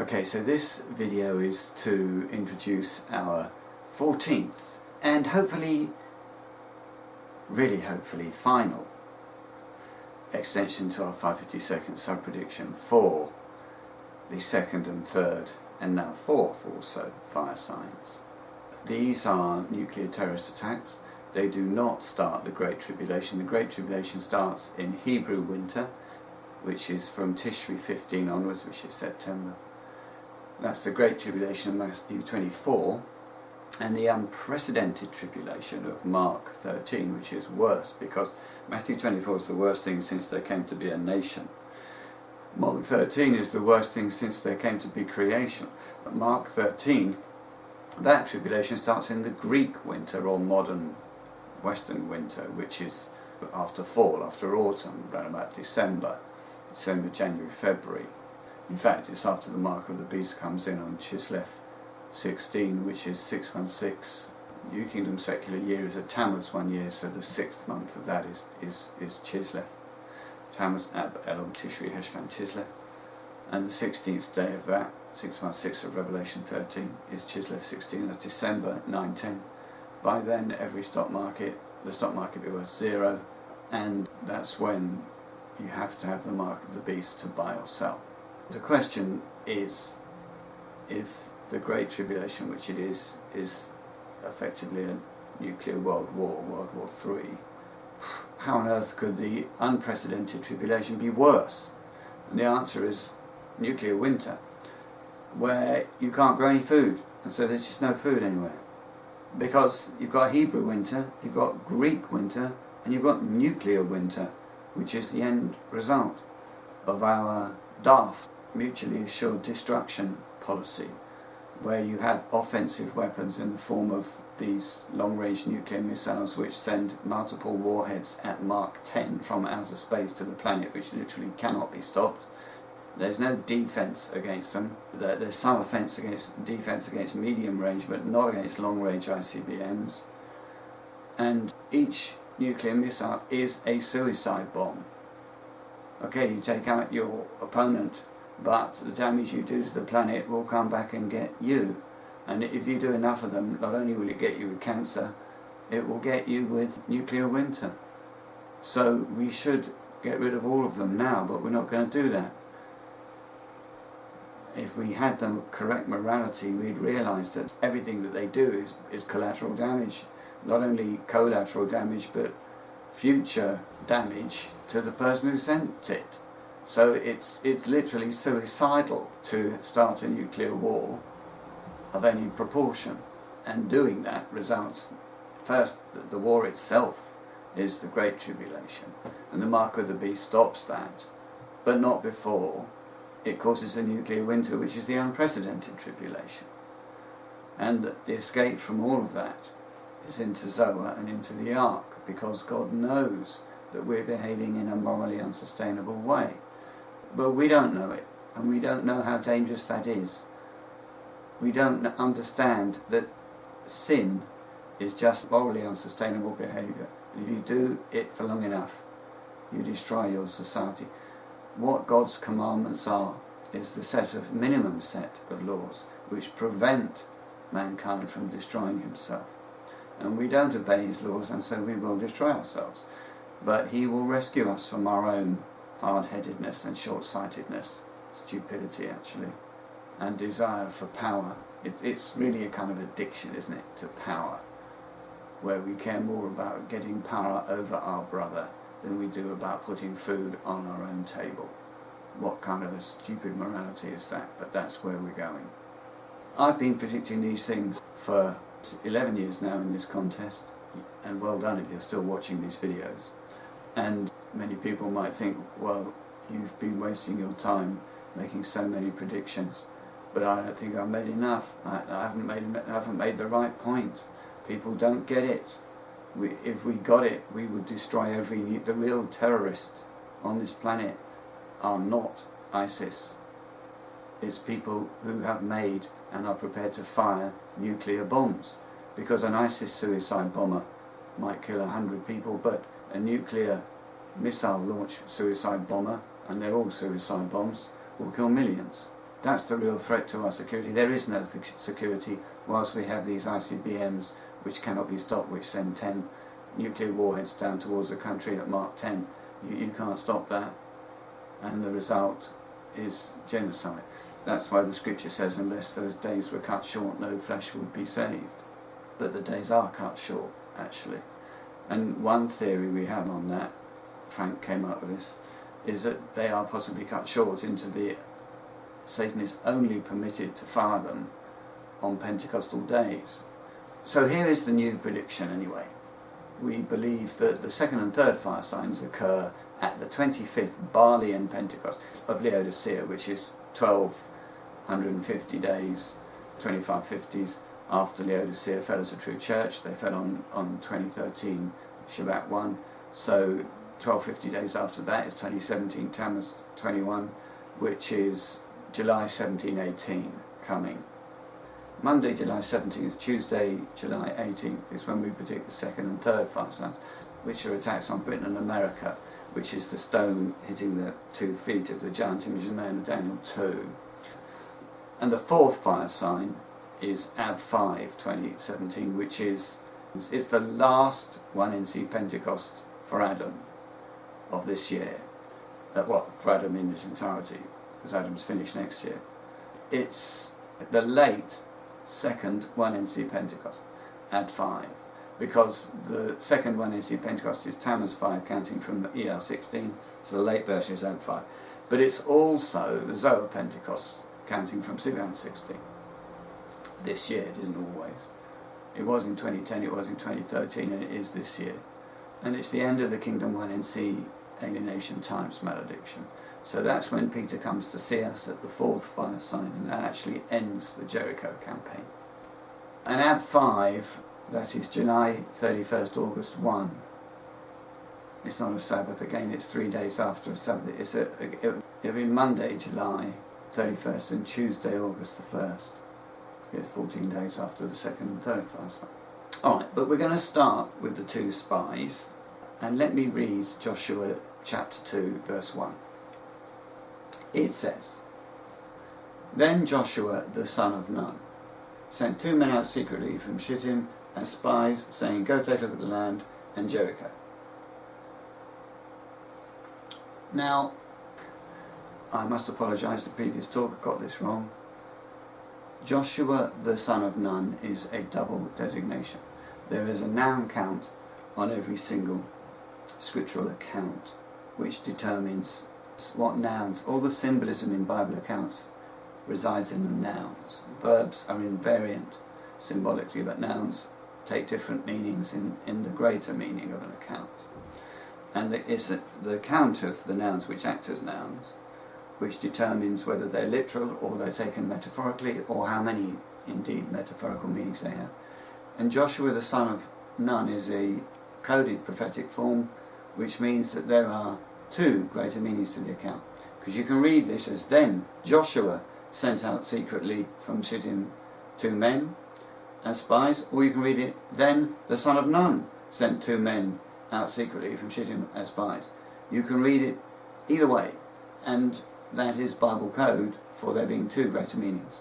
Okay, so this video is to introduce our 14th and hopefully, really hopefully, final extension to our 552nd sub-prediction for the second and third and now fourth also fire signs. These are nuclear terrorist attacks. They do not start the Great Tribulation. The Great Tribulation starts in Hebrew winter, which is from Tishri 15 onwards, which is September. That's the Great Tribulation of Matthew 24, and the unprecedented tribulation of Mark 13, which is worse, because Matthew 24 is the worst thing since there came to be a nation. Mark 13 is the worst thing since there came to be creation. But Mark 13, that tribulation starts in the Greek winter, or modern Western winter, which is after fall, after autumn, around about December, January, February. In fact, it's after the mark of the beast comes in on Chislev 16, which is 616. New Kingdom secular year is a Tammuz 1 year, so the 6th month of that is Chislev. Tammuz, Ab, Elul, Tishri, Heshvan, Chislev. And the 16th day of that, 616 of Revelation 13, is Chislev 16, that's December 9-10. By then, the stock market will be worth 0, and that's when you have to have the mark of the beast to buy or sell. The question is, if the Great Tribulation, which it is effectively a nuclear world war, World War III, how on earth could the unprecedented tribulation be worse? And the answer is nuclear winter, where you can't grow any food, and so there's just no food anywhere. Because you've got Hebrew winter, you've got Greek winter, and you've got nuclear winter, which is the end result of our daft, mutually assured destruction policy, where you have offensive weapons in the form of these long-range nuclear missiles which send multiple warheads at Mach 10 from outer space to the planet, which literally cannot be stopped. There's no defense against them. There's some defense against medium range, but not against long-range ICBMs. And each nuclear missile is a suicide bomb. Okay, you take out your opponent, but the damage you do to the planet will come back and get you. And if you do enough of them, not only will it get you with cancer, it will get you with nuclear winter. So we should get rid of all of them now, but we're not going to do that. If we had the correct morality, we'd realise that everything that they do is collateral damage. Not only collateral damage, but future damage to the person who sent it. So it's literally suicidal to start a nuclear war of any proportion. And doing that results, first, that the war itself is the Great Tribulation. And the mark of the beast stops that, but not before it causes a nuclear winter, which is the unprecedented tribulation. And the escape from all of that is into Zoa and into the ark, because God knows that we're behaving in a morally unsustainable way. But we don't know it, and we don't know how dangerous that is. We don't understand that sin is just morally unsustainable behaviour. If you do it for long enough, you destroy your society. What God's commandments are is the minimum set of laws which prevent mankind from destroying himself. And we don't obey his laws, and so we will destroy ourselves. But he will rescue us from our own hard-headedness and short-sightedness, stupidity actually, and desire for power. It's really a kind of addiction, isn't it, to power, where we care more about getting power over our brother than we do about putting food on our own table. What kind of a stupid morality is that? But that's where we're going. I've been predicting these things for 11 years now in this contest, and well done if you're still watching these videos. And many people might think, well, you've been wasting your time making so many predictions, but I don't think I've made enough. I haven't made the right point. People don't get it. If we got it, we would destroy the real terrorists on this planet are not ISIS. It's people who have made and are prepared to fire nuclear bombs, because an ISIS suicide bomber might kill 100 people, but a nuclear missile launched suicide bomber, and they're all suicide bombs, will kill millions. That's the real threat to our security. There is no security whilst we have these ICBMs which cannot be stopped, which send 10 nuclear warheads down towards a country at Mark 10. You can't stop that, and the result is genocide. That's why the scripture says, unless those days were cut short, no flesh would be saved. But the days are cut short, actually. And one theory we have on that, Frank came up with this, is that they are possibly cut short into the Satan is only permitted to fire them on Pentecostal days. So here is the new prediction anyway. We believe that the second and third fire signs occur at the 25th Barlean Pentecost of Laodicea, which is 1250 days, 2550s after Laodicea fell as a true church. They fell on 2013 Shabbat 1, so 1250 days after that is 2017 Tammuz 21, which is July 1718 coming. Monday, July 17th, Tuesday, July 18th is when we predict the second and third fire signs, which are attacks on Britain and America, which is the stone hitting the 2 feet of the giant image of man of Daniel 2. And the fourth fire sign is Ab 5, 2017, which is the last 1NC Pentecost for Adam of this year. For Adam in its entirety, because Adam's finished next year. It's the late second 1NC Pentecost, Ab 5, because the second 1NC Pentecost is Tammuz 5, counting from ER 16, so the late version is Ab 5. But it's also the Zohar Pentecost, counting from Sivan 16. This year, it isn't always. It was in 2010, it was in 2013, and it is this year. And it's the end of the Kingdom 1NC alienation times malediction. So that's when Peter comes to see us at the fourth fire sign, and that actually ends the Jericho campaign. And Ab 5, that is July 31st, August 1. It's not a Sabbath again, it's 3 days after a Sabbath. It'll be Monday, July 31st, and Tuesday, August the 1st. It's 14 days after the second and third fire sign. Alright, but we're going to start with the 2 spies, and let me read Joshua chapter 2, verse 1. It says, Then Joshua the son of Nun sent 2 men out secretly from Shittim as spies, saying, Go take a look at the land and Jericho. Now, I must apologise, the previous talk got this wrong. Joshua the son of Nun is a double designation. There is a noun count on every single scriptural account, which determines what nouns, all the symbolism in Bible accounts resides in the nouns. Verbs are invariant symbolically, but nouns take different meanings in the greater meaning of an account. And it's the count of the nouns which act as nouns, which determines whether they're literal or they're taken metaphorically, or how many indeed metaphorical meanings they have. And Joshua the son of Nun is a coded prophetic form, which means that there are 2 greater meanings to the account. Because you can read this as, Then Joshua sent out secretly from Shittim 2 men as spies, or you can read it, Then the son of Nun sent 2 men out secretly from Shittim as spies. You can read it either way, and that is Bible code for there being 2 greater meanings.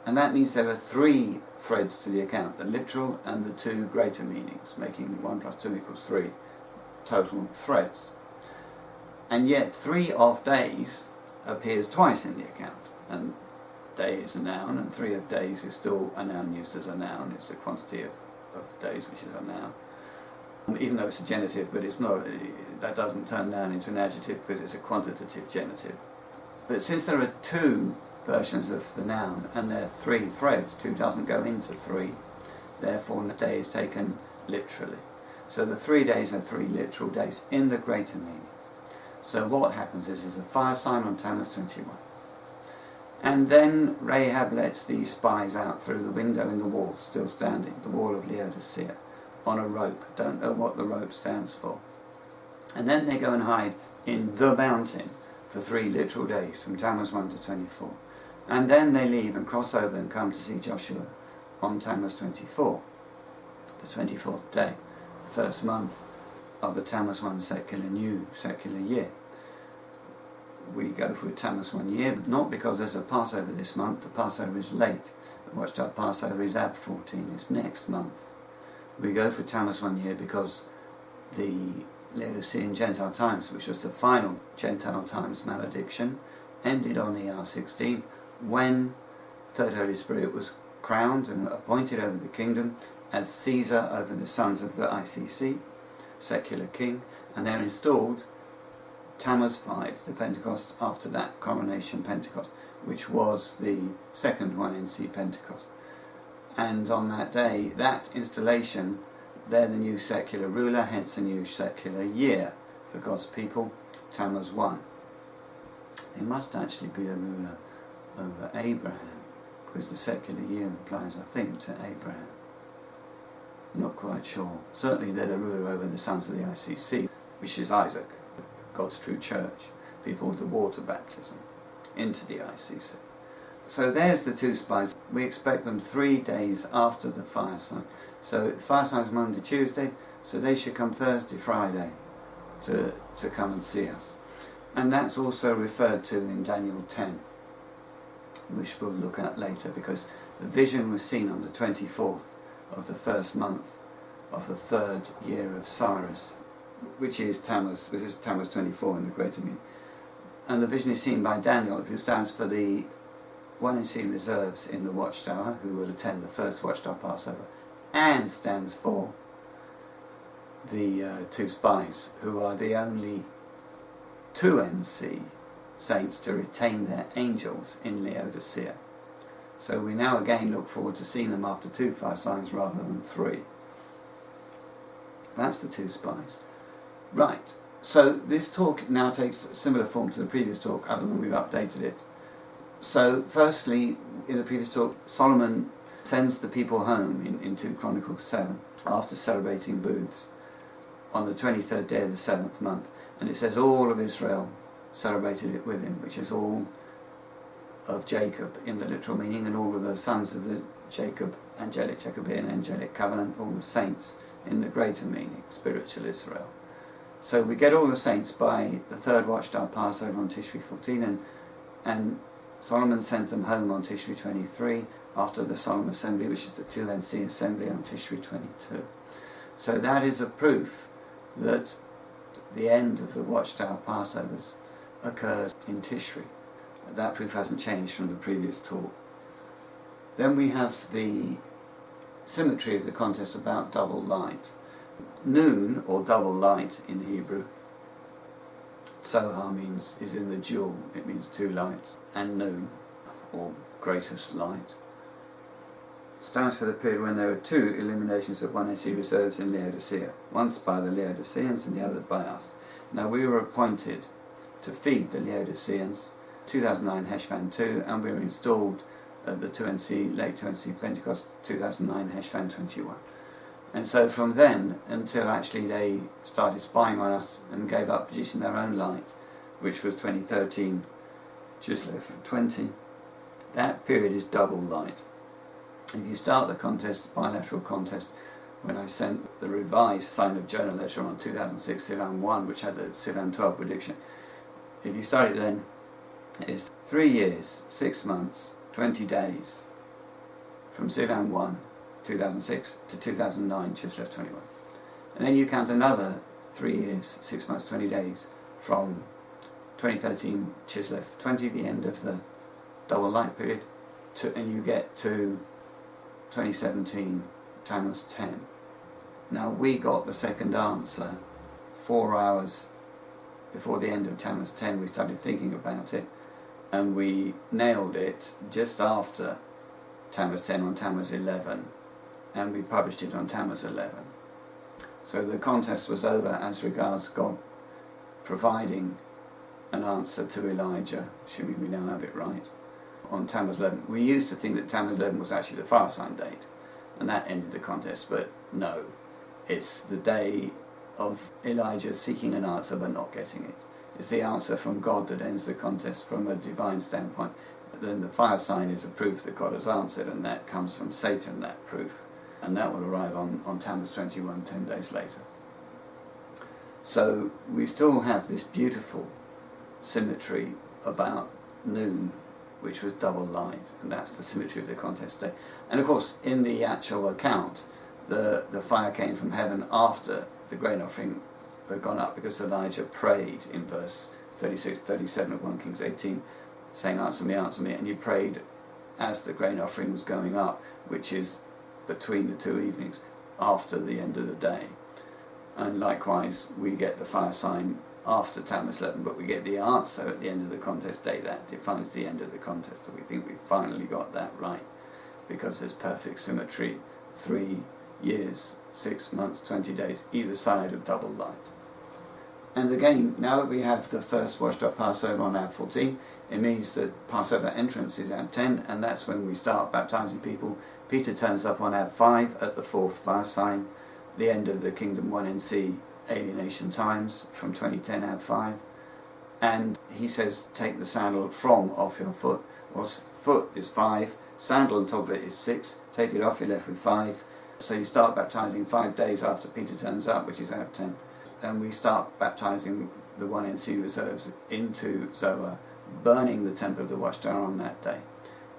And that means there are 3 threads to the account, the literal and the 2 greater meanings, making 1 plus 2 equals 3 total threads. And yet 3 of days appears twice in the account, and day is a noun, and 3 of days is still a noun used as a noun. It's the quantity of days which is a noun, even though it's a genitive, but it's not, that doesn't turn noun into an adjective because it's a quantitative genitive. But since there are 2 versions of the noun and there are 3 threads, 2 doesn't go into 3, therefore the day is taken literally. So the 3 days are 3 literal days in the greater meaning. So what happens is there's a fire sign on Tammuz 21. And then Rahab lets these spies out through the window in the wall, still standing, the wall of Laodicea, on a rope. Don't know what the rope stands for. And then they go and hide in the mountain for 3 literal days, from Tammuz 1 to 24. And then they leave and cross over and come to see Joshua on Tammuz 24, the 24th day, the 1st month of the Tammuz 1 new secular year. we go for Tammuz 1 year, not because there's a Passover this month. The Passover is late. The Watchtower Passover is Ab 14, it's next month. We go for Tammuz 1 year because the Laodicean Gentile times, which was the final Gentile times malediction, ended on ER 16 when Third Holy Spirit was crowned and appointed over the kingdom as Caesar over the sons of the ICC, secular king, and they're installed Tammuz 5, the Pentecost after that coronation Pentecost, which was the second 1NC Pentecost. And on that day, that installation, they're the new secular ruler, hence a new secular year for God's people, Tammuz 1. They must actually be the ruler over Abraham, because the secular year applies, I think, to Abraham. Not quite sure. Certainly they're the ruler over the sons of the ICC, which is Isaac, God's true church, people with the water baptism into the ICC. So there's the two spies. We expect them 3 days after the fire sign. So the fire sign is Monday, Tuesday, so they should come Thursday, Friday to come and see us. And that's also referred to in Daniel 10, which we'll look at later, because the vision was seen on the 24th of the first month of the third year of Cyrus, which is Tammuz 24 in the Greater Meaning. And the vision is seen by Daniel, who stands for the 1NC reserves in the Watchtower, who will attend the first Watchtower Passover, and stands for the two spies, who are the only 2NC saints to retain their angels in Laodicea. So we now again look forward to seeing them after 2 fire signs rather than 3. That's the two spies. Right, so this talk now takes a similar form to the previous talk, other than we've updated it. So firstly, in the previous talk, Solomon sends the people home in 2 Chronicles 7 after celebrating booths on the 23rd day of the 7th month, and it says all of Israel celebrated it with him, which is all of Jacob in the literal meaning, and all of the sons of the Jacobean angelic covenant, all the saints in the greater meaning, spiritual Israel. So we get all the saints by the third Watchtower Passover on Tishri 14, and Solomon sends them home on Tishri 23 after the Solemn Assembly, which is the 2NC Assembly on Tishri 22. So that is a proof that the end of the Watchtower Passovers occurs in Tishri. That proof hasn't changed from the previous talk. Then we have the symmetry of the contest about double light. Noon, or double light in Hebrew, Sohar is in the jewel, it means 2 lights, and noon, or greatest light, stands for the period when there are 2 illuminations of 1NC reserves in Laodicea, once by the Laodiceans and the other by us. Now we were appointed to feed the Laodiceans, 2009 Heshvan 2, and we were installed at the 2NC, late 2NC Pentecost, 2009 Heshvan 21. And so from then until actually they started spying on us and gave up producing their own light, which was 2013 Chislev 20, that period is double light. If you start the contest, bilateral contest, when I sent the revised Sign of Jonah letter on 2006 Sivan 1, which had the Sivan 12 prediction, if you start it then, it's 3 years, 6 months, 20 days from Sivan 1, 2006 to 2009 Chislev 21. And then you count another 3 years, 6 months, 20 days from 2013 Chislev 20, the end of the double light period, and you get to 2017 Tammuz 10. Now we got the second answer 4 hours before the end of Tammuz 10. We started thinking about it, and we nailed it just after Tammuz 10 on Tammuz 11, and we published it on Tammuz 11. So the contest was over as regards God providing an answer to Elijah, assuming we now have it right, on Tammuz 11. We used to think that Tammuz 11 was actually the fire sign date, and that ended the contest, but no, it's the day of Elijah seeking an answer but not getting it. It's the answer from God that ends the contest from a divine standpoint. But then the fire sign is a proof that God has answered, and that comes from Satan, that proof. And that will arrive on Tammuz 21, 10 days later. So we still have this beautiful symmetry about noon, which was double light, and that's the symmetry of the contest day. And of course, in the actual account, the fire came from heaven after the grain offering had gone up, because Elijah prayed in verse 36, 37 of 1 Kings 18, saying, answer me, and he prayed as the grain offering was going up, which is between the two evenings, after the end of the day. And likewise, we get the fire sign after Thames 11, but we get the answer at the end of the contest day. That defines the end of the contest, and we think we've finally got that right, because there's perfect symmetry, 3 years, 6 months, 20 days, either side of double light. And again, now that we have the first washed up Passover on Ab 14, it means that Passover entrance is Ab 10, and that's when we start baptizing people. Peter turns up on Ab 5 at the fourth fire sign, the end of the Kingdom 1NC alienation times from 2010 Ab 5, and he says, take the sandal from off your foot. Well, foot is 5, sandal on top of it is 6, take it off, you're left with 5. So you start baptizing 5 days after Peter turns up, which is Ab 10. And we start baptizing the 1NC reserves into Zoa, burning the temple of the watchtower on that day.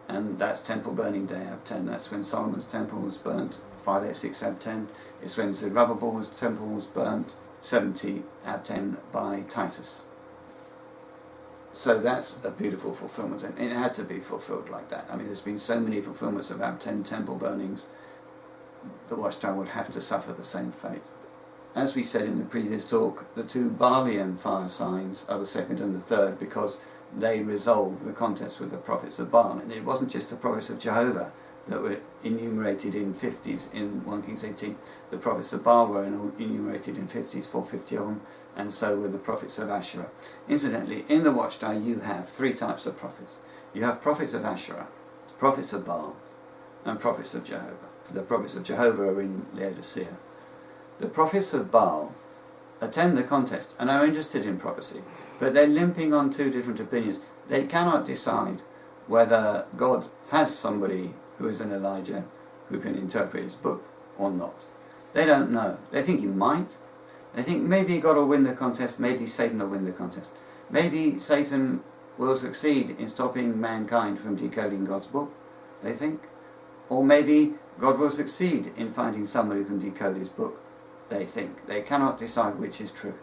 And that's temple burning day, Ab 10. That's when Solomon's temple was burnt, 586 Ab 10. It's when Zerubbabel's temple was burnt, 70 Ab 10 by Titus. So that's a beautiful fulfillment, and it had to be fulfilled like that. I mean, there's been so many fulfillments of Ab 10 temple burnings, the watchtower would have to suffer the same fate. As we said in the previous talk, the two Baalian fire signs are the second and the third, because they resolve the contest with the prophets of Baal. And it wasn't just the prophets of Jehovah that were enumerated in 50s in 1 Kings 18. The prophets of Baal were enumerated in 50s, 450 of them, and so were the prophets of Asherah. Incidentally, in the watchtower you have 3 types of prophets. You have prophets of Asherah, prophets of Baal, and prophets of Jehovah. The prophets of Jehovah are in Laodicea. The prophets of Baal attend the contest and are interested in prophecy, but they're limping on 2 different opinions. They cannot decide whether God has somebody who is an Elijah who can interpret his book or not. They don't know. They think he might. They think maybe God will win the contest, maybe Satan will win the contest. Maybe Satan will succeed in stopping mankind from decoding God's book, they think. Or maybe God will succeed in finding somebody who can decode his book, they think. They cannot decide which is true.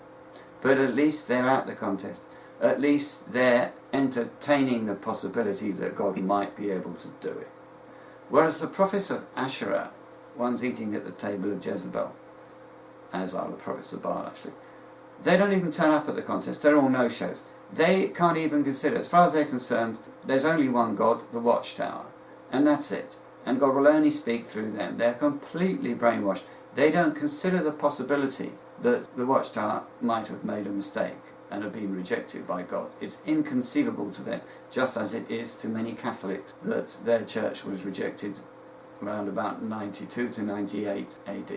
But at least they're at the contest. At least they're entertaining the possibility that God might be able to do it. Whereas the prophets of Asherah, one's eating at the table of Jezebel, as are the prophets of Baal actually, they don't even turn up at the contest. They're all no-shows. They can't even consider, as far as they're concerned, there's only one God, the watchtower, and that's it. And God will only speak through them. They're completely brainwashed. They don't consider the possibility that the watchtower might have made a mistake and have been rejected by God. It's inconceivable to them, just as it is to many Catholics that their church was rejected around about 92 to 98 AD,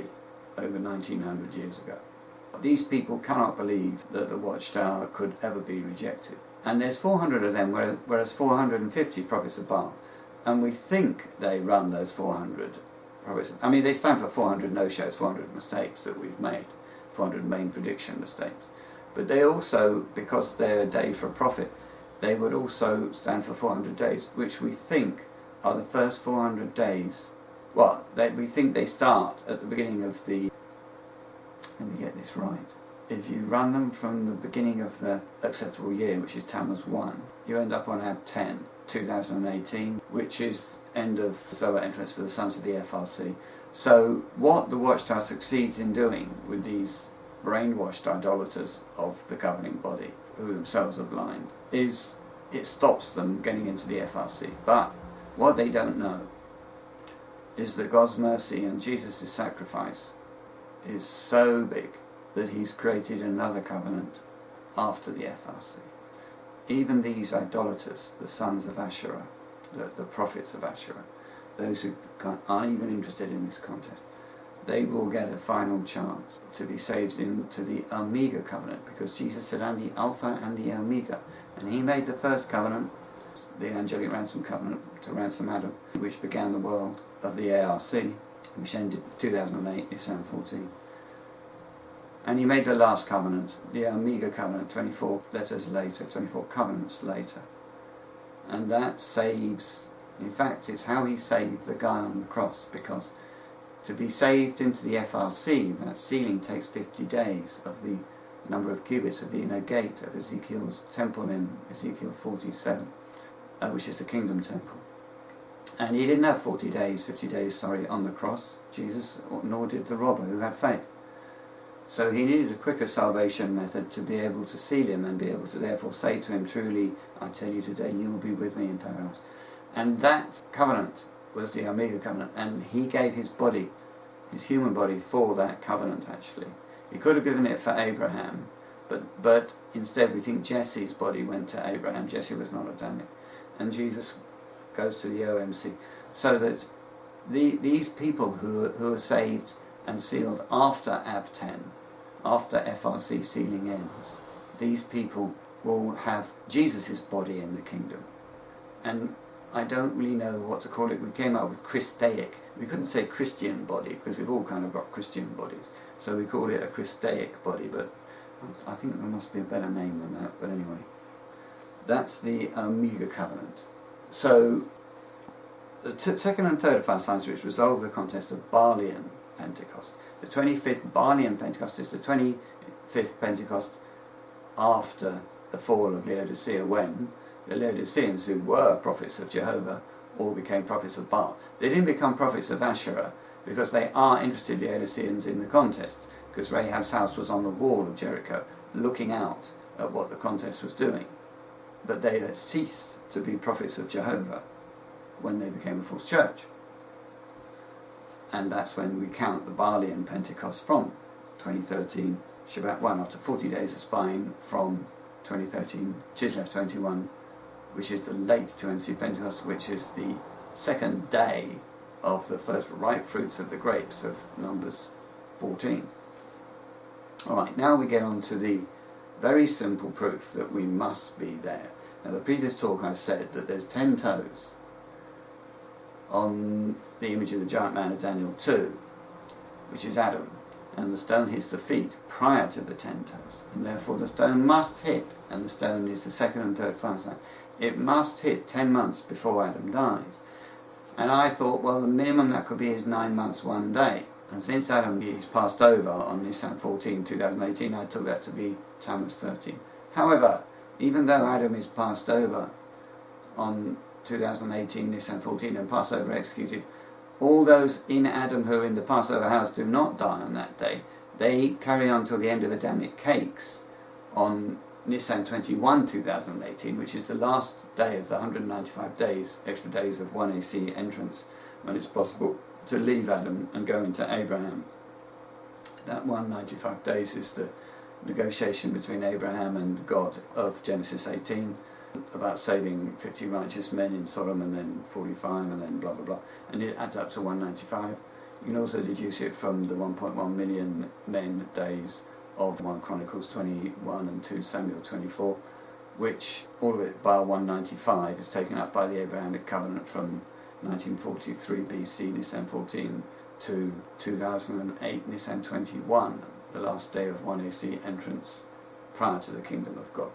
over 1900 years ago. These people cannot believe that the watchtower could ever be rejected. And there's 400 of them, whereas 450 prophets of Baal. And we think they run those 400 prophets. I mean, they stand for 400 no-shows, 400 mistakes that we've made, 400 main prediction mistakes. But they also, because they're a day for a prophet, they would also stand for 400 days, which we think are the first 400 days. Well, we think they start at the beginning of the... Let me get this right. If you run them from the beginning of the acceptable year, which is Tammuz 1, you end up on Ab 10, 2018, which is end of Zoa entrance for the sons of the FRC. So what the watchtower succeeds in doing with these brainwashed idolaters of the governing body, who themselves are blind, is it stops them getting into the FRC. But what they don't know is that God's mercy and Jesus' sacrifice is so big that he's created another covenant after the FRC. Even these idolaters, the sons of Asherah, the prophets of Asherah, those who aren't even interested in this contest, they will get a final chance to be saved into the Omega covenant, because Jesus said, I'm the Alpha and the Omega. And he made the first covenant, the angelic ransom covenant to ransom Adam, which began the world of the ARC, which ended 2008, December 14. And he made the last covenant, the Omega covenant, 24 letters later, 24 covenants later. And that saves, in fact, it's how he saved the guy on the cross, because to be saved into the FRC, that sealing takes 50 days of the number of cubits of the inner gate of Ezekiel's temple in Ezekiel 47, which is the kingdom temple. And he didn't have 50 days on the cross, Jesus, nor did the robber who had faith. So he needed a quicker salvation method to be able to seal him and be able to therefore say to him, truly, I tell you today, you will be with me in paradise. And that covenant was the Omega covenant, and he gave his body, his human body, for that covenant actually. He could have given it for Abraham, but instead we think Jesse's body went to Abraham. Jesse was not Adamic. And Jesus goes to the OMC. So that these people who are saved and sealed after Ab 10, after FRC sealing ends, these people will have Jesus' body in the kingdom. And I don't really know what to call it. We came up with Christaic. We couldn't say Christian body because we've all kind of got Christian bodies. So we called it a Christaic body, but I think there must be a better name than that. But anyway, that's the Omega covenant. So the second and third fire signs which resolve the contest of Balian Pentecost. The 25th Balian Pentecost is the 25th Pentecost after the fall of Laodicea, when the Laodiceans, who were prophets of Jehovah, all became prophets of Baal. They didn't become prophets of Asherah because they are interested, Laodiceans, in the contest, because Rahab's house was on the wall of Jericho looking out at what the contest was doing. But they had ceased to be prophets of Jehovah when they became a false church. And that's when we count the Balian Pentecost from 2013, Shabbat 1, after 40 days of spying from 2013, Chislev 21, which is the late 20th Pentecost, which is the second day of the first ripe fruits of the grapes of Numbers 14. Alright, now we get on to the very simple proof that we must be there. Now, the previous talk I said that there's 10 toes on the image of the giant man of Daniel 2, which is Adam, and the stone hits the feet prior to the 10 toes, and therefore the stone must hit, and the stone is the second and third fire sign, it must hit 10 months before Adam dies. And I thought, well, the minimum that could be is 9 months, 1 day. And since Adam is passed over on Nisan 14, 2018, I took that to be Tammuz 13. However, even though Adam is passed over on 2018, Nisan 14, and Passover executed, all those in Adam who are in the Passover house do not die on that day. They carry on till the end of Adamic cakes on Nisan 21, 2018, which is the last day of the 195 days, extra days of 1AC entrance, when it's possible to leave Adam and go into Abraham. That 195 days is the negotiation between Abraham and God of Genesis 18 about saving 50 righteous men in Sodom, and then 45, and then blah blah blah, and it adds up to 195. You can also deduce it from the 1.1 million men days of 1 Chronicles 21 and 2 Samuel 24, which all of it bar 195 is taken up by the Abrahamic covenant from 1943 BC Nisan 14 to 2008 Nisan 21, the last day of 1AC entrance prior to the kingdom of God.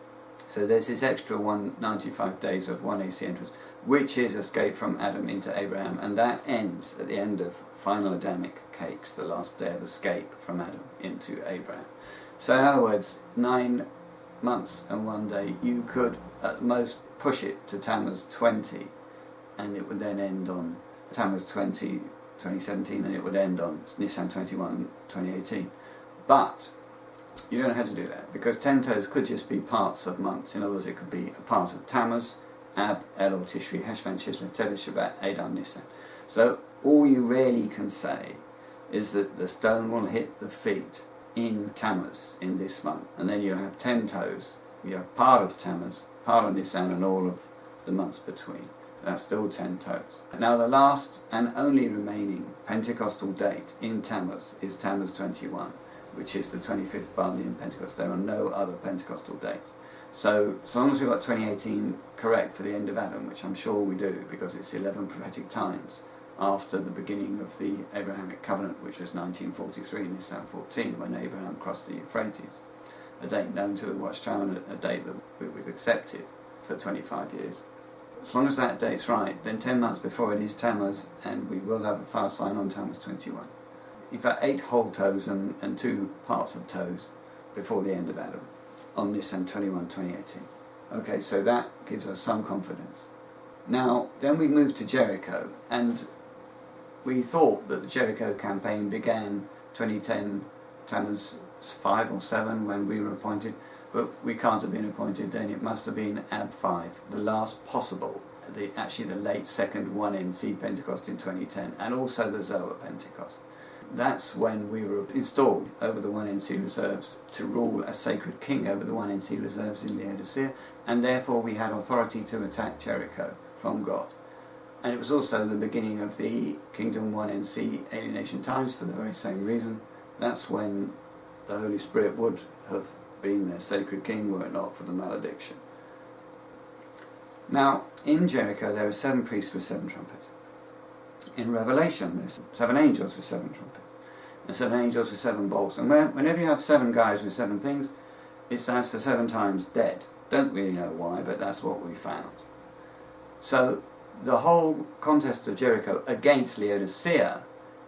So there's this extra 195 days of 1AC entrance, which is escape from Adam into Abraham, and that ends at the end of final Adamic cakes, the last day of escape from Adam into Abraham. So in other words, 9 months and 1 day, you could at most push it to Tammuz 20, and it would then end on Tammuz 20, 2017, and it would end on Nisan 21, 2018. But you don't have to do that, because 10 toes could just be parts of months. In other words, it could be a part of Tammuz, Ab, Elul, Tishri, Heshvan, Chislev, Teves, Shabbat, Adar, Nisan. So all you really can say is that the stone will hit the feet in Tammuz in this month, and then you'll have 10 toes. You have part of Tammuz, part of Nisan, and all of the months between. That's still 10 toes. Now the last and only remaining Pentecostal date in Tammuz is Tammuz 21, which is the 25th Balian Pentecost. There are no other Pentecostal dates. So long as we've got 2018 correct for the end of Adam, which I'm sure we do, because it's 11 prophetic times after the beginning of the Abrahamic covenant, which was 1943 in Islam 14, when Abraham crossed the Euphrates, a date known to the Watchtower and a date that we've accepted for 25 years. As long as that date's right, then 10 months before it is Tammuz, and we will have a fast sign on Tammuz 21. In fact, 8 whole toes and 2 parts of toes before the end of Adam on Nisan 21, 2018. Okay, so that gives us some confidence. Now, then we moved to Jericho, and we thought that the Jericho campaign began 2010, Tammuz 5 or 7 when we were appointed, but we can't have been appointed then. It must have been Ab 5, the last possible, actually the late second 1NC Pentecost in 2010, and also the Zoa Pentecost. That's when we were installed over the 1NC reserves to rule as sacred king over the 1NC reserves in Laodicea, and therefore we had authority to attack Jericho from God. And it was also the beginning of the Kingdom 1NC alienation times for the very same reason. That's when the Holy Spirit would have been their sacred king were it not for the malediction. Now, in Jericho there are 7 priests with 7 trumpets. In Revelation there's 7 angels with 7 trumpets. And 7 angels with 7 bowls. And whenever you have 7 guys with 7 things, it stands for 7 times dead. Don't really know why, but that's what we found. So the whole contest of Jericho against Laodicea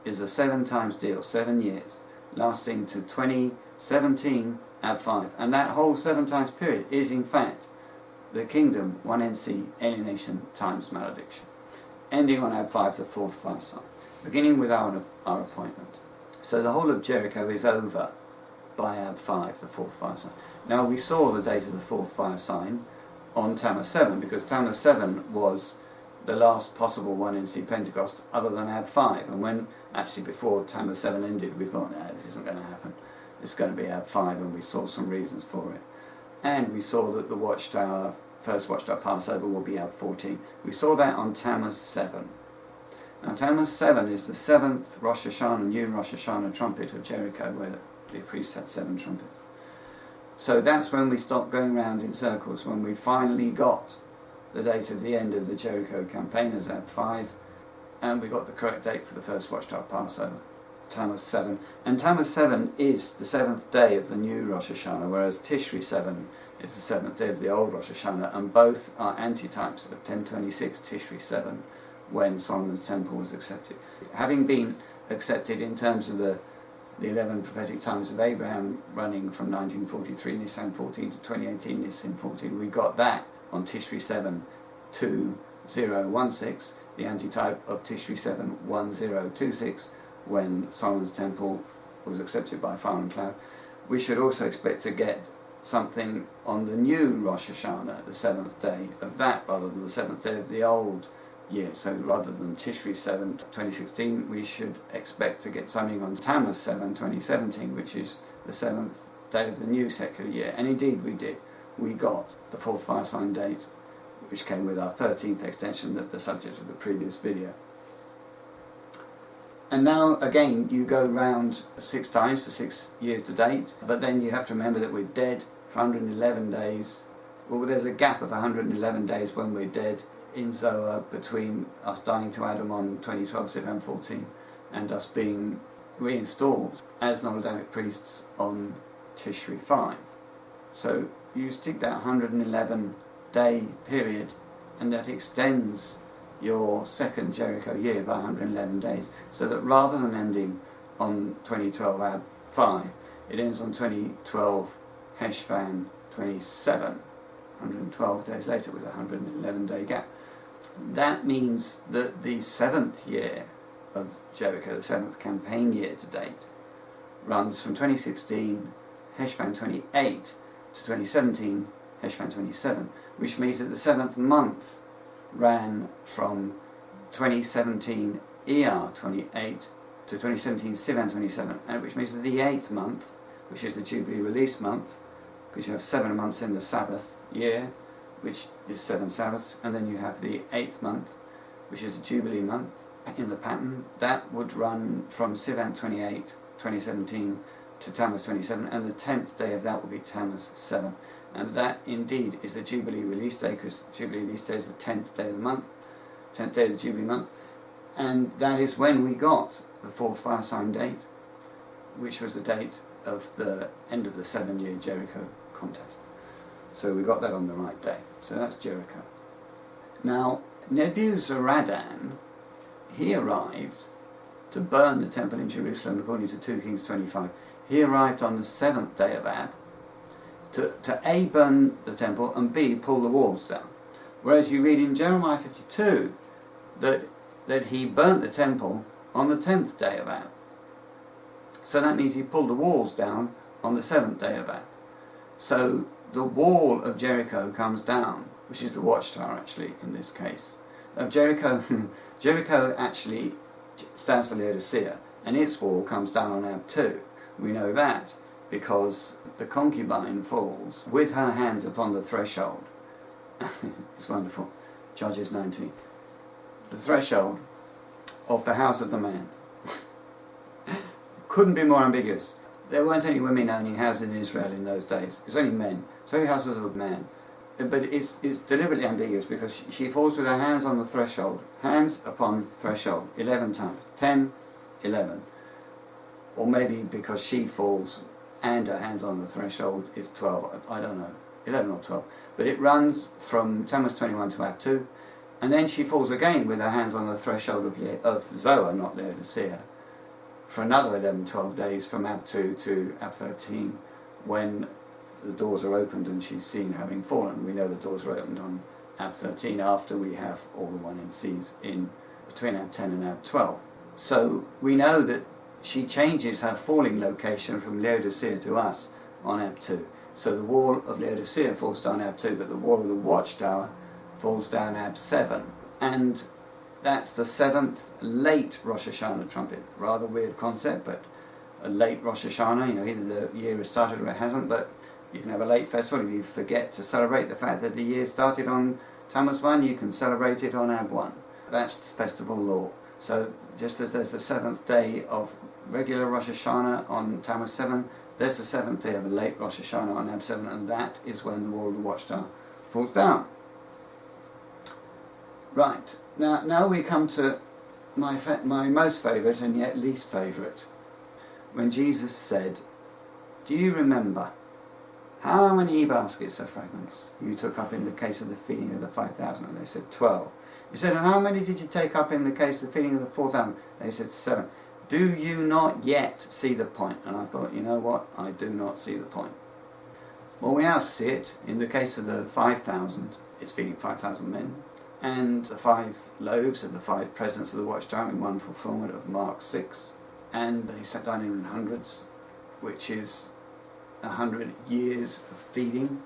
is a 7 times deal, 7 years, lasting to 2017 Ab 5. And that whole 7 times period is in fact the Kingdom 1NC alienation times malediction, ending on Ab 5, the 4th fire sign, beginning with our appointment. So the whole of Jericho is over by Ab 5, the 4th fire sign. Now we saw the date of the 4th fire sign on Tammuz 7, because Tammuz 7 was the last possible 1NC Pentecost other than Ab 5. And when, actually before Tammuz 7 ended, we thought, no, this isn't going to happen. It's going to be Ab 5, and we saw some reasons for it. And we saw that the Watchtower, first Watchtower Passover, will be Ab 14. We saw that on Tammuz 7. Now Tammuz 7 is the 7th Rosh Hashanah, new Rosh Hashanah trumpet of Jericho, where the priests had 7 trumpets. So that's when we stopped going round in circles, when we finally got the date of the end of the Jericho campaign as Ab 5, and we got the correct date for the first Watchtower Passover, Tammuz 7. And Tammuz 7 is the 7th day of the new Rosh Hashanah, whereas Tishri 7 is the 7th day of the old Rosh Hashanah, and both are antitypes of 1026 Tishri 7, when Solomon's temple was accepted. Having been accepted in terms of the 11 prophetic times of Abraham, running from 1943 Nisan 14 to 2018 Nisan 14, we got that on Tishri 7 2016, the antitype of Tishri 7 1026, when Solomon's temple was accepted by fire and cloud. We should also expect to get something on the new Rosh Hashanah, the 7th day of that, rather than the 7th day of the old year. So rather than Tishri 7 2016, we should expect to get something on Tammuz 7 2017, which is the 7th day of the new secular year. And indeed we did. We got the 4th fire sign date, which came with our 13th extension, the subject of the previous video. And now again you go round 6 times for 6 years to date, but then you have to remember that we're dead for 111 days. Well, there's a gap of 111 days when we're dead in Zoa between us dying to Adam on 2012 Sivan 14 and us being reinstalled as non-Adamic priests on Tishri 5. So you stick that 111 day period, and that extends your second Jericho year by 111 days, so that rather than ending on 2012 Ab 5, it ends on 2012 Heshvan 27, 112 days later with a 111 day gap. That means that the 7th year of Jericho, the 7th campaign year to date, runs from 2016 Heshvan 28 to 2017 Heshvan 27, which means that the 7th month ran from 2017 ER 28 to 2017 Sivan 27, and which means that the 8th month, which is the Jubilee release month, because you have 7 months in the Sabbath year, which is 7 Sabbaths, and then you have the 8th month, which is the Jubilee month in the pattern, that would run from Sivan 28, 2017 to Tammuz 27, and the 10th day of that will be Tammuz 7. And that indeed is the Jubilee release day, because Jubilee release day is the 10th day of the month, 10th day of the Jubilee month. And that is when we got the fourth fire sign date, which was the date of the end of the 7-year Jericho contest. So we got that on the right day. So that's Jericho. Now, Nebuzaradan, he arrived to burn the temple in Jerusalem according to 2 Kings 25. He arrived on the 7th day of Ab to A, burn the temple, and B, pull the walls down. Whereas you read in Jeremiah 52 that he burnt the temple on the 10th day of Ab. So that means he pulled the walls down on the 7th day of Ab. So the wall of Jericho comes down, which is the watchtower actually in this case. Jericho actually stands for Laodicea, and its wall comes down on Ab 2. We know that because the concubine falls with her hands upon the threshold. It's wonderful. Judges 19. The threshold of the house of the man. Couldn't be more ambiguous. There weren't any women owning houses in Israel in those days. It was only men. So every house was of a man. But it's deliberately ambiguous because she falls with her hands on the threshold. Hands upon threshold. 11 times. 10, 11. Or maybe because she falls and her hands on the threshold is 12. I don't know. 11 or 12. But it runs from Thames 21 to Ab 2. And then she falls again with her hands on the threshold of Zoa, not Laodicea, for another 11, 12 days from Ab 2 to Ab 13, when the doors are opened and she's seen having fallen. We know the doors are opened on Ab 13 after we have all the 1NCs in between Ab 10 and Ab 12. So we know that she changes her falling location from Laodicea to us on Ab 2. So the wall of Laodicea falls down Ab 2, but the wall of the watchtower falls down Ab 7. And that's the 7th late Rosh Hashanah trumpet. Rather weird concept, but a late Rosh Hashanah, you know, either the year has started or it hasn't, but you can have a late festival. If you forget to celebrate the fact that the year started on Tammuz 1, you can celebrate it on Ab 1. That's festival law. So just as there's the 7th day of regular Rosh Hashanah on Tammuz 7, there's the 7th day of a late Rosh Hashanah on Ab 7, and that is when the wall of the watchtower falls down. Right, now we come to my most favourite and yet least favourite. When Jesus said, "Do you remember how many baskets of fragments you took up in the case of the feeding of the 5,000? And they said 12. He said, "And how many did you take up in the case of the feeding of the 4,000? They said 7. Do you not yet see the point?" And I thought, you know what? I do not see the point. Well, we now see it in the case of the 5,000. It's feeding 5,000 men. And the 5 loaves are the 5 presents of the watchtower in one fulfillment of Mark 6. And they sat down in hundreds, which is 100 years of feeding.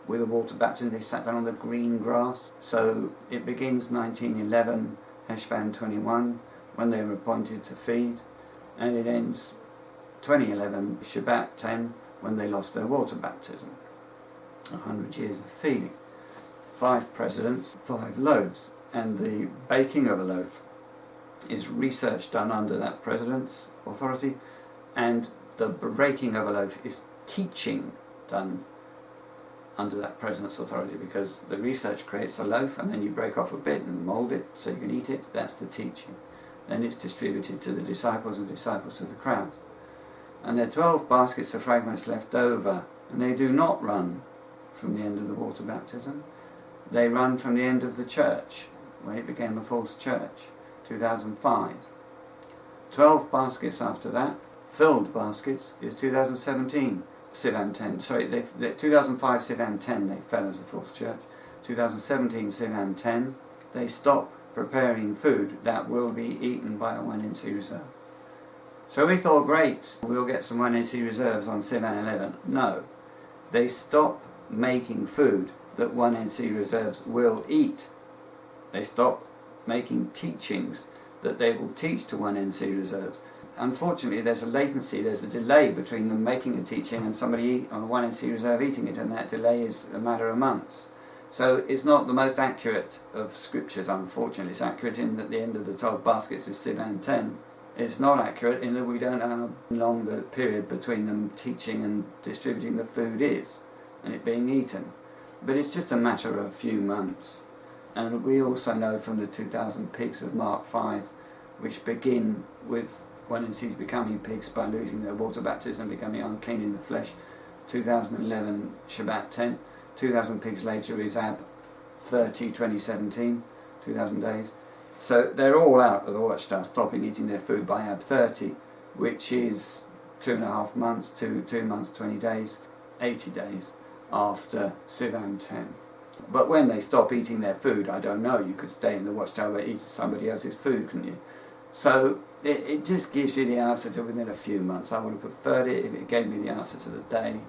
With a water baptism, they sat down on the green grass. So it begins 1911, Heshvan 21, when they were appointed to feed. And it ends 2011, Shabbat 10, when they lost their water baptism. 100 years of feeding. 5 presidents, 5 loaves, and the baking of a loaf is research done under that president's authority, and the breaking of a loaf is teaching done under that president's authority, because the research creates a loaf and then you break off a bit and mould it so you can eat it. That's the teaching. Then it's distributed to the disciples and disciples to the crowd. And there are 12 baskets of fragments left over, and they do not run from the end of the water baptism. They run from the end of the church, when it became a false church, 2005. 12 baskets after that, filled baskets, is 2017, Sivan 10. Sorry, 2005 Sivan 10, they fell as a false church. 2017 Sivan 10, they stop preparing food that will be eaten by a 1NC reserve. So we thought, great, we'll get some 1NC reserves on Sivan 11. No, they stop making food that 1NC reserves will eat. They stop making teachings that they will teach to 1NC reserves. Unfortunately, there's a latency, there's a delay between them making a teaching and somebody on a 1NC reserve eating it, and that delay is a matter of months. So it's not the most accurate of scriptures, unfortunately. It's accurate in that the end of the 12 baskets is Sivan 10. It's not accurate in that we don't know how long the period between them teaching and distributing the food is, and it being eaten. But it's just a matter of a few months. And we also know from the 2,000 pigs of Mark 5, which begin with one and sees becoming pigs by losing their water baptism, becoming unclean in the flesh. 2011 Shabbat 10. 2,000 pigs later is Ab 30, 2017, 2,000 days. So they're all out of the watchtower, stopping eating their food by Ab 30, which is 2.5 months, 2 months, 20 days, 80 days after Sivan 10. But when they stop eating their food, I don't know, you could stay in the watchtower and eat somebody else's food, couldn't you? So it just gives you the answer to within a few months. I would have preferred it if it gave me the answer to the day.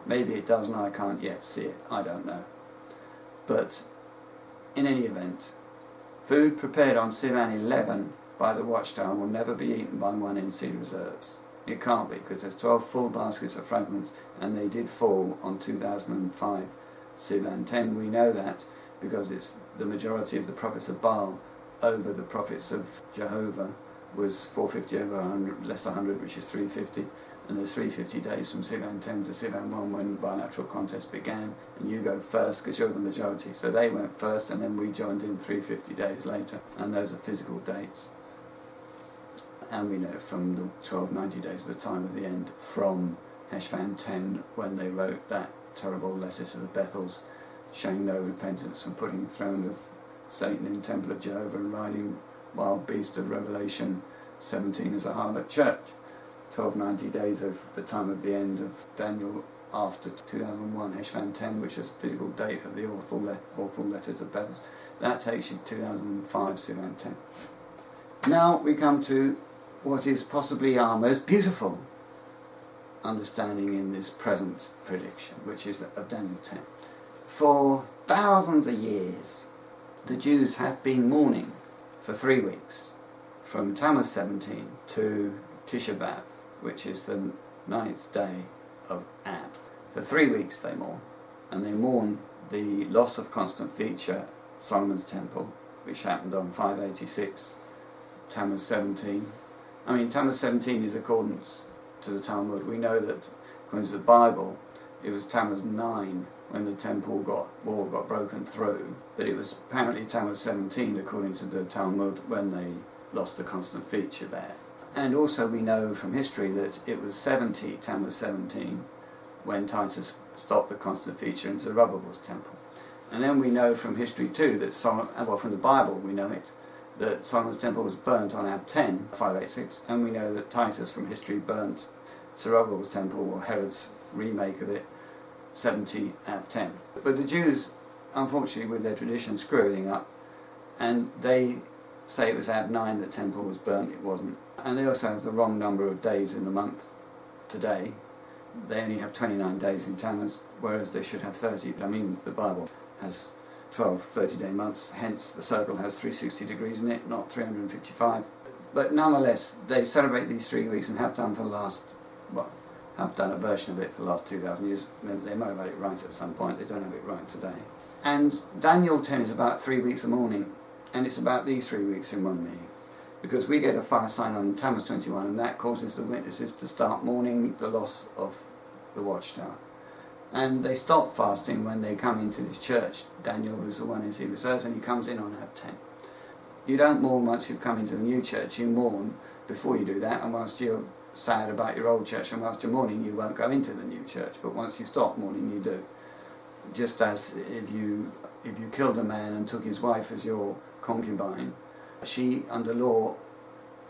Maybe it doesn't, I can't yet see it, I don't know. But in any event, food prepared on Sivan 11 by the watchtower will never be eaten by one NC reserves. It can't be, because there's 12 full baskets of fragments, and they did fall on 2005 Sivan 10. We know that because it's the majority of the prophets of Baal over the prophets of Jehovah was 450 over 100, less 100, which is 350. And there's 350 days from Sivan 10 to Sivan 1 when bilateral contest began, and you go first because you're the majority. So they went first, and then we joined in 350 days later, and those are physical dates. And we know from the 1290 days at the time of the end, from Heshvan 10, when they wrote that terrible letter to the Bethels, showing no repentance and putting the throne of Satan in the temple of Jehovah and riding wild beast of Revelation 17 as a harlot church. 1290 days of the time of the end of Daniel after 2001, Heshvan 10, which is the physical date of the awful letter to Bethel. That takes you to 2005, Sivan 10. Now we come to what is possibly our most beautiful understanding in this present prediction, which is of Daniel 10. For thousands of years, the Jews have been mourning for 3 weeks, from Tammuz 17 to Tisha B'Av, which is the 9th day of Ab. For 3 weeks they mourn, and they mourn the loss of constant feature, Solomon's temple, which happened on 586, Tammuz 17. I mean, Tammuz 17 is accordance to the Talmud. We know that, according to the Bible, it was Tammuz 9 when the temple wall got broken through, but it was apparently Tammuz 17, according to the Talmud, when they lost the constant feature there. And also we know from history that it was 70, Tammuz 17, when Titus stopped the constant feature in Zerubbabel's temple. And then we know from history too that from the Bible we know it, that Solomon's temple was burnt on Ab 10, 586, and we know that Titus from history burnt Zerubbabel's temple, or Herod's remake of it, 70 Ab 10. But the Jews, unfortunately with their tradition, screw everything up, and they say it was Ab 9 that temple was burnt. It wasn't. And they also have the wrong number of days in the month today. They only have 29 days in Tammuz, whereas they should have 30. I mean, the Bible has 12 30-day months, hence the circle has 360 degrees in it, not 355. But nonetheless, they celebrate these 3 weeks and have done for the last, have done a version of it for the last 2,000 years. They might have had it right at some point, they don't have it right today. And Daniel 10 is about 3 weeks of mourning, and it's about these 3 weeks in one meaning. Because we get a fire sign on Tammuz 21, and that causes the witnesses to start mourning the loss of the watchtower. And they stop fasting when they come into this church. Daniel, who's the one he reserves, and he comes in on Ab 10. You don't mourn once you've come into the new church, you mourn before you do that, and whilst you're sad about your old church and whilst you're mourning, you won't go into the new church, but once you stop mourning, you do. Just as if you killed a man and took his wife as your concubine, she, under law,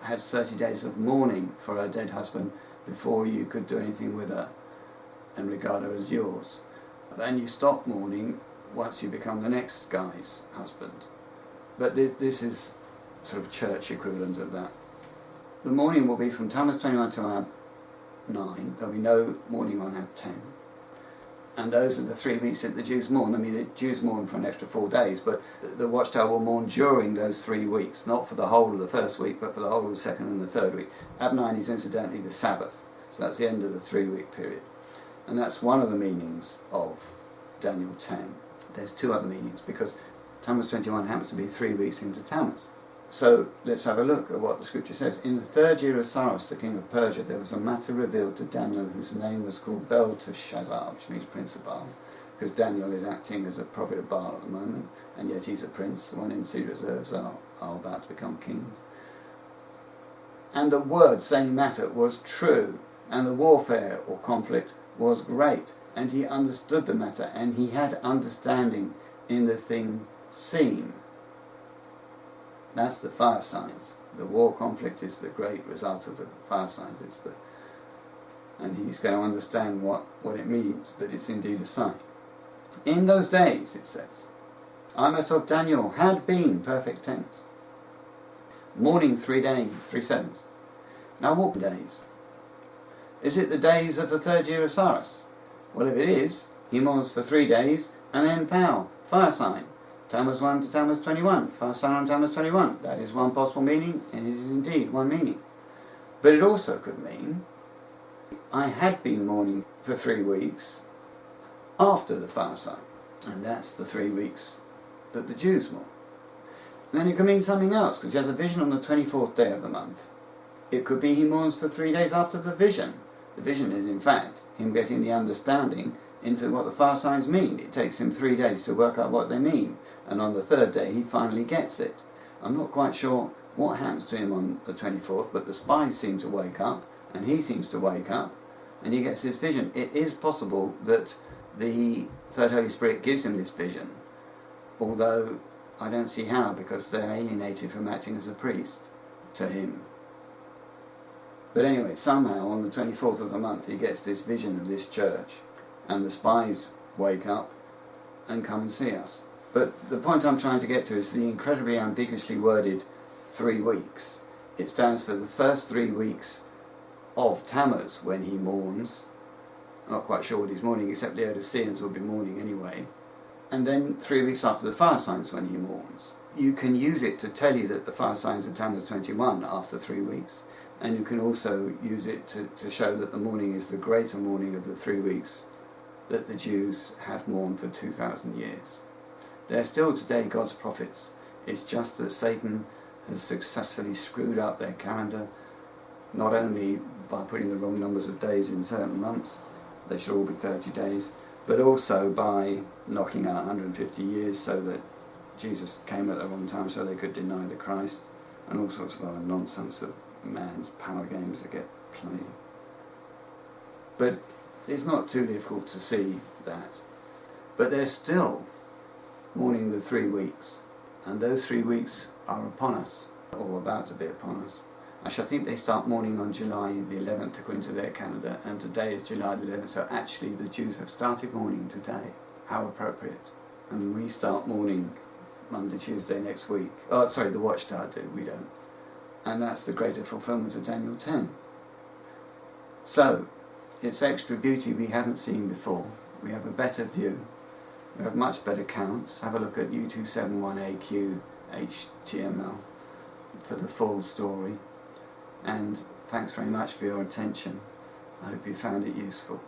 had 30 days of mourning for her dead husband before you could do anything with her and regard her as yours. Then you stop mourning once you become the next guy's husband. But this is sort of church equivalent of that. The mourning will be from Tammuz 21 to Ab 9. There'll be no mourning on Ab 10. And those are the 3 weeks that the Jews mourn. I mean, the Jews mourn for an extra 4 days, but the watchtower will mourn during those 3 weeks, not for the whole of the first week, but for the whole of the second and the third week. Ab 9 is incidentally the Sabbath, so that's the end of the 3-week period. And that's one of the meanings of Daniel 10. There's 2 other meanings, because Tammuz 21 happens to be 3 weeks into Tammuz. So let's have a look at what the scripture says. In the 3rd year of Cyrus, the king of Persia, there was a matter revealed to Daniel whose name was called Belteshazzar, which means Prince of Baal, because Daniel is acting as a prophet of Baal at the moment, and yet he's a prince. The one in sea reserves are about to become kings. And the word saying matter was true, and the warfare or conflict was great, and he understood the matter, and he had understanding in the thing seen. That's the fire signs. The war conflict is the great result of the fire signs. And he's going to understand what it means, that it's indeed a sign. In those days, it says, I myself, Daniel, had been, perfect tense, mourning 3 days, 3 sevens. Now what days? Is it the days of the 3rd year of Cyrus? Well, if it is, he mourns for 3 days, and then pow, fire sign. Tammuz 1 to Tammuz 21, fire sign on Tammuz 21. That is one possible meaning, and it is indeed one meaning. But it also could mean, I had been mourning for 3 weeks after the fire sign. And that's the 3 weeks that the Jews mourn. And then it could mean something else, because he has a vision on the 24th day of the month. It could be he mourns for 3 days after the vision. The vision is, in fact, him getting the understanding into what the fire signs mean. It takes him 3 days to work out what they mean. And on the 3rd day, he finally gets it. I'm not quite sure what happens to him on the 24th, but the spies seem to wake up, and he seems to wake up, and he gets this vision. It is possible that the Third Holy Spirit gives him this vision, although I don't see how, because they're alienated from acting as a priest to him. But anyway, somehow on the 24th of the month he gets this vision of this church, and the spies wake up and come and see us. But the point I'm trying to get to is the incredibly ambiguously worded 3 weeks. It stands for the first 3 weeks of Tammuz when he mourns. I'm not quite sure what he's mourning, except the Laodiceans will be mourning anyway. And then 3 weeks after the fire signs when he mourns. You can use it to tell you that the fire signs are Tammuz 21 after 3 weeks. And you can also use it to show that the mourning is the greater mourning of the 3 weeks that the Jews have mourned for 2,000 years. They're still today God's prophets. It's just that Satan has successfully screwed up their calendar, not only by putting the wrong numbers of days in certain months, they should all be 30 days, but also by knocking out 150 years so that Jesus came at the wrong time so they could deny the Christ, and all sorts of other nonsense of man's power games that get played. But it's not too difficult to see that. But they're still mourning the 3 weeks, and those 3 weeks are upon us, or about to be upon us. Actually, I think they start mourning on July the 11th according to their calendar, and today is July the 11th, so actually the Jews have started mourning today. How appropriate. And we start mourning Monday, Tuesday next week. Oh, sorry, the Watchtower do, we don't. And that's the greater fulfillment of Daniel 10. So, it's extra beauty we haven't seen before. We have a better view. We have much better counts. Have a look at U271AQ HTML for the full story. And thanks very much for your attention. I hope you found it useful.